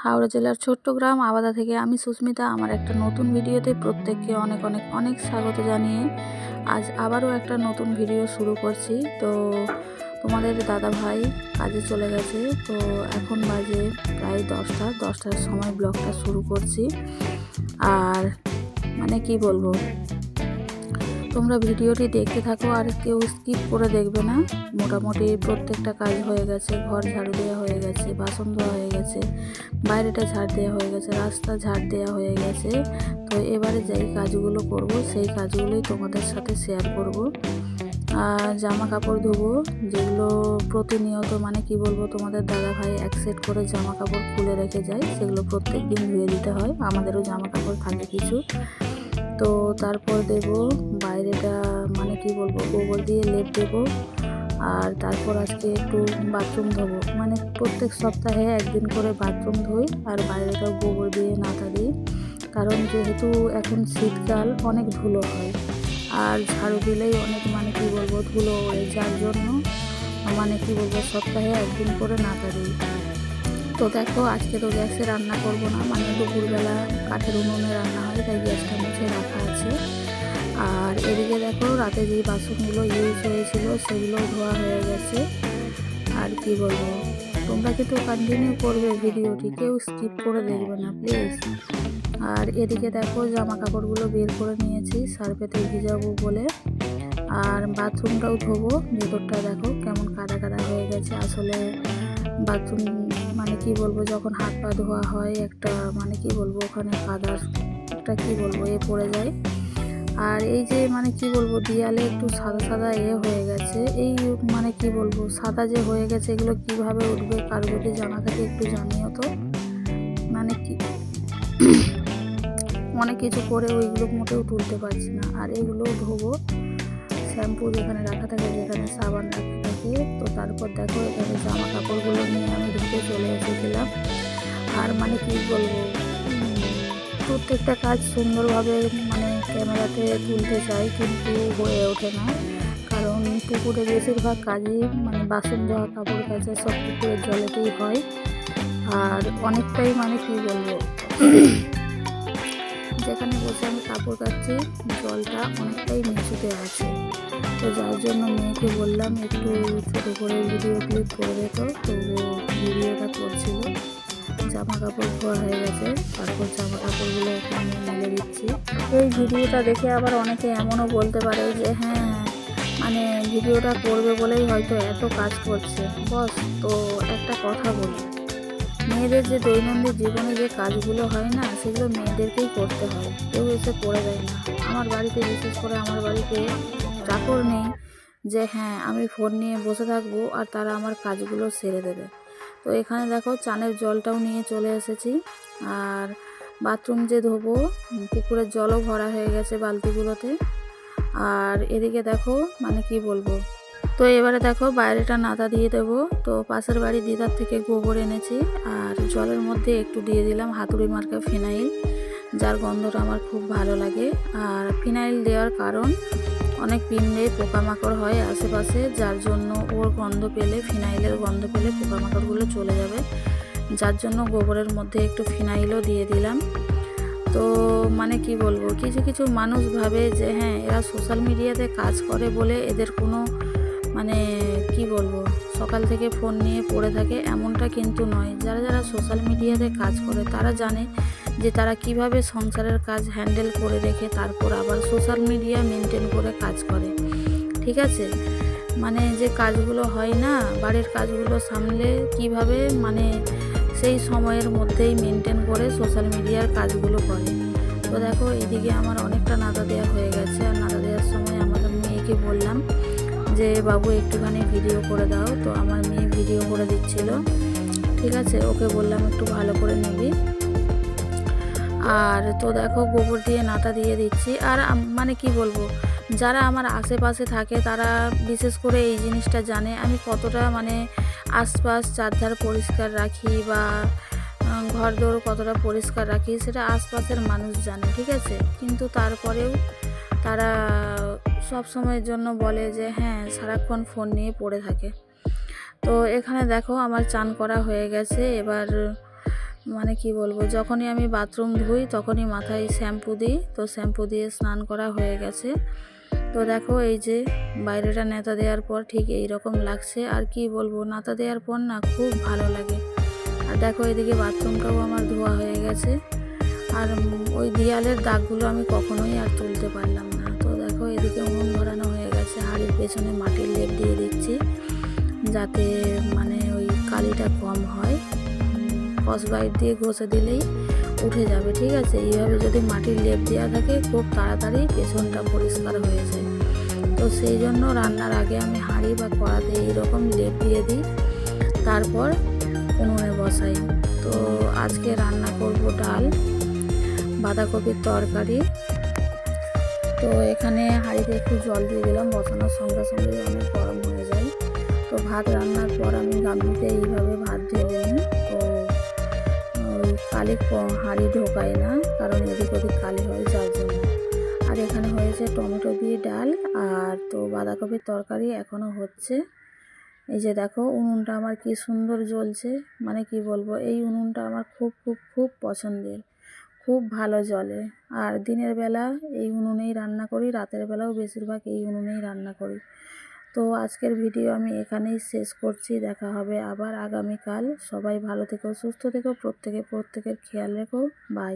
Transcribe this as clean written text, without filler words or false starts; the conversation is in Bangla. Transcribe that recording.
হাওড়া জেলার ছোট্ট গ্রাম আবাদা থেকে আমি সুস্মিতা আমার একটা নতুন ভিডিওতে প্রত্যেককে অনেক অনেক অনেক স্বাগত জানিয়ে আজ আবারও একটা নতুন ভিডিও শুরু করছি। তো তোমাদের দাদা ভাই কাজে চলে গেছে, তো এখন বাজে প্রায় 10টার সময় ব্লগটা শুরু করছি। আর মানে কি বলবো, তোমরা ভিডিওটি দেখতে থাকো আর কেউ স্কিপ করে দেখবে না। মোটামুটি প্রত্যেকটা কাজ হয়ে গেছে, ঘর ঝাড়ু দেওয়া হয়ে গেছে, বাসন ধোয়া হয়ে গেছে, বাইরেটা ঝাড় দেওয়া হয়ে গেছে, রাস্তা ঝাড় দেওয়া হয়ে গেছে। তো এবারে যেই কাজগুলো করব সেই কাজগুলোই তোমাদের সাথে শেয়ার করব। আর জামা কাপড় ধোবো, যেগুলো প্রতিনিয়ত মানে কি বলবো তোমাদের দাদা ভাই এক সেট করে জামা কাপড় খুলে রেখে যায়, সেগুলো প্রত্যেক দিন ধুয়ে দিতে হয়। আমাদেরও জামা কাপড় থাকে কিছু। তো তারপর দেব বাইরেটা মানে কি বলবো গোবর দিয়ে লেপ দেবো। আর তারপর আজকে একটু বাথরুম ধোবো, মানে প্রত্যেক সপ্তাহে একদিন করে বাথরুম ধুই আর বাইরেটাও গোবর দিয়ে নাতা দিই। কারণ যেহেতু এখন শীতকাল অনেক ধুলো হয় আর ঝাড়ু দিলেই অনেক মানে কি বলবো ধুলো ওড়ে, যার জন্য মানে কি বলবো সপ্তাহে একদিন করে নাতা দিই। তো দেখো আজকে তো গ্যাসে রান্না করব না, মানে দুপুরবেলা কাঠের উনুনে রান্না হয়, তাই গ্যাসটা মুছে রাখা আছে। আর এদিকে দেখো রাতে যে বাসনগুলো ইউজ হয়েছিল সেগুলো ধোয়া হয়ে গেছে। আর কি বলবো, তোমরা কিন্তু কন্টিনিউ করবে ভিডিওটি, কেউ স্কিপ করে দেখবে না প্লিজ। আর এদিকে দেখো জামা কাপড়গুলো বের করে নিয়েছি সার্ফেতে ভিজাবো বলে। আর বাথরুমটাও ধোবো, ভেতরটা দেখো কেমন কাদা কাদা হয়ে গেছে। আসলে বাথরুম মানে কি বলবো যখন হাত পা ধোয়া হয় একটা মানে কি বলবো ওখানে কাদার একটা কি বলবো পড়ে যায়। আর এই যে মানে কি বলবো দেয়ালে একটু সাদা সাদা হয়ে গেছে, এই মানে কি বলবো সাদা যে হয়ে গেছে, এগুলো কিভাবে উঠবে কার যদি জানা থাকে একটু জানিও তো। মানে কি অনেক কিছু করে ওইগুলো মোটেও তুলতে পারছি না। আর এগুলো ধোবো, শ্যাম্পু যেখানে রাখা থাকে, যেখানে সাবান রাখা থাকে। তো তারপর দেখো এখানে জামা কাপড়গুলো নিয়ে আমি ঢুকে চলে এসেছিলাম। আর মানে কি বলবো প্রত্যেকটা কাজ সুন্দরভাবে মানে ক্যামেরাতে তুলতে চাই, কিন্তু হয়ে ওঠে না। কারণ পুকুরে বেশিরভাগ কাজই মানে বাসন ধোয়া কাপড় কাচা সব পুকুরের জলেতেই হয়। আর অনেকটাই মানে কি বলবো যেখানে বসে আমি কাপড় কাচ্ছি জলটা অনেকটাই নিচুতে আছে। তো যার জন্য মেয়েকে বললাম একটু ছোটো করে ভিডিও ক্লিপ করে দিত, তো ভিডিওটা করছিল। জামা কাপড় ধোয়া হয়ে গেছে, তারপর জামা কাপড়গুলো এখানে মেলে দিচ্ছি। এই ভিডিওটা দেখে আবার অনেকে এমনও বলতে পারে যে হ্যাঁ মানে ভিডিওটা করবে বলেই হয়তো এত কাজ করছে। বস তো একটা কথা বলি, মেয়েদের যে দৈনন্দিন জীবনে যে কাজগুলো হয় না সেগুলো মেয়েদেরকেই করতে হয়, কেউ এসে করে দেয় না। আমার বাড়িতে বিশেষ করে আমার বাড়িতে চাকর নেই যে হ্যাঁ আমি ফোন নিয়ে বসে থাকবো আর তারা আমার কাজগুলো সেরে দেবে। তো এখানে দেখো চানের জলটাও নিয়ে চলে এসেছি। আর বাথরুম যে ধোবো পুকুরের জলও ভরা হয়ে গেছে বালতিগুলোতে। আর এদিকে দেখো মানে কি বলবো, তো এবারে দেখো বাইরেটা নাতা দিয়ে দেবো। তো পাশের বাড়ি দিদার থেকে গোবর এনেছি আর জলের মধ্যে একটু দিয়ে দিলাম হাতুড়ি মার্কা ফিনাইল, যার গন্ধটা আমার খুব ভালো লাগে। আর ফিনাইল দেওয়ার কারণ অনেক পিঁমড়ে পোকামাকড় হয় আশেপাশে, যার জন্য ওর গন্ধ পেলে ফিনাইলের গন্ধ পেলে পোকামাকড়গুলো চলে যাবে, যার জন্য গোবরের মধ্যে একটু ফিনাইলও দিয়ে দিলাম। তো মানে কি বলবো কিছু কিছু মানুষ ভাবে যে হ্যাঁ এরা সোশ্যাল মিডিয়াতে কাজ করে বলে এদের কোনো মানে কি বলবো সকাল থেকে ফোন নিয়ে পড়ে থাকে, এমনটা কিন্তু নয়। যারা যারা সোশ্যাল মিডিয়াতে কাজ করে তারা জানে যে তারা কিভাবে সংসারের কাজ হ্যান্ডেল করে রেখে তারপর আবার সোশ্যাল মিডিয়া মেনটেন করে কাজ করে, ঠিক আছে। মানে যে কাজগুলো হয় না বাড়ির কাজগুলো সামলে কিভাবে মানে সেই সময়ের মধ্যেই মেনটেন করে সোশ্যাল মিডিয়ার কাজগুলো করে। তো দেখো এদিকে আমার অনেকটা নাতা দেওয়া হয়ে গেছে। আর নাতা দেওয়ার সময় আমাদের মেয়েকে বললাম যে বাবু একটুখানি ভিডিও করে দাও, তো আমার মেয়ে ভিডিও করে দিচ্ছিল, ঠিক আছে। ওকে বললাম একটু ভালো করে নিবি। আর তো দেখো গোবর দিয়ে নাতা দিয়ে দিচ্ছি। আর মানে কি বলবো যারা আমার আশেপাশে থাকে তারা বিশেষ করে এই জিনিসটা জানে আমি কতটা মানে আশপাশ চারধার পরিষ্কার রাখি বা ঘরদোর কতটা পরিষ্কার রাখি, সেটা আশপাশের মানুষ জানে, ঠিক আছে। কিন্তু তারপরেও তারা সব সময়ের জন্য বলে যে হ্যাঁ সারাক্ষণ ফোন নিয়ে পড়ে থাকে। তো এখানে দেখো আমার চান করা হয়ে গেছে। এবার মানে কি বলবো, যখনই আমি বাথরুম ধুই তখনই মাথায় শ্যাম্পু দিই, তো শ্যাম্পু দিয়ে স্নান করা হয়ে গেছে। তো দেখো এই যে বাইরেটা নেতা দেওয়ার পর ঠিক এই রকম লাগছে। আর কি বলবো, নেতা দেওয়ার পর না খুব ভালো লাগে। আর দেখো এদিকে বাথরুমটাও আমার ধোয়া হয়ে গেছে। আর ওই দেয়ালের দাগগুলো আমি কখনোই আর তুলতে পারলাম না। তো দেখো এদিকে উনুন ধরানো হয়ে গেছে, হাঁড়ির পেছনে মাটির লেপ দিয়ে দিচ্ছি যাতে মানে ওই কালিটা কম হয়। স্কচব্রাইট দিয়ে ঘষে দিলেই উঠে যাবে, ঠিক আছে। এইভাবে যদি মাটির লেপ দেওয়া থাকে খুব তাড়াতাড়ি পেছনটা পরিষ্কার হয়ে যায়। তো সেই জন্য রান্নার আগে আমি হাঁড়ি বা কড়াতে এইরকম লেপ দিয়ে দিই, তারপর উনুনে বসাই। তো আজকে রান্না করব ডাল, বাঁধাকপির তরকারি। তো এখানে হাঁড়িতে একটু জল দিয়ে দিলাম, বসানোর সঙ্গে সঙ্গে অনেক গরম হয়ে যায়। তো ভাত রান্নার পর আমি গামলিতে এইভাবে ভাত ঢেলে নিই। তো ওই কালি হাঁড়ি ঢোকায় না, কারণ এদিক ওদিক কালি হয় যার জন্য। আর এখানে হয়েছে টমেটো দিয়ে ডাল, আর তো বাঁধাকপির তরকারি এখনও হচ্ছে। এই যে দেখো উনুনটা আমার কি সুন্দর জ্বলছে, মানে কি বলবো, এই উনুনটা আমার খুব খুব খুব পছন্দের, খুব ভালো জ্বলে। আর দিনের বেলা এই উনুনেই রান্না করি, রাতের বেলাও বেশিরভাগ এই উনুনেই রান্না করি। তো আজকের ভিডিও আমি এখানেই শেষ করছি, দেখা হবে আবার আগামীকাল। সবাই ভালো থেকো, সুস্থ থেকো, প্রত্যেকের খেয়াল রেখো। বাই।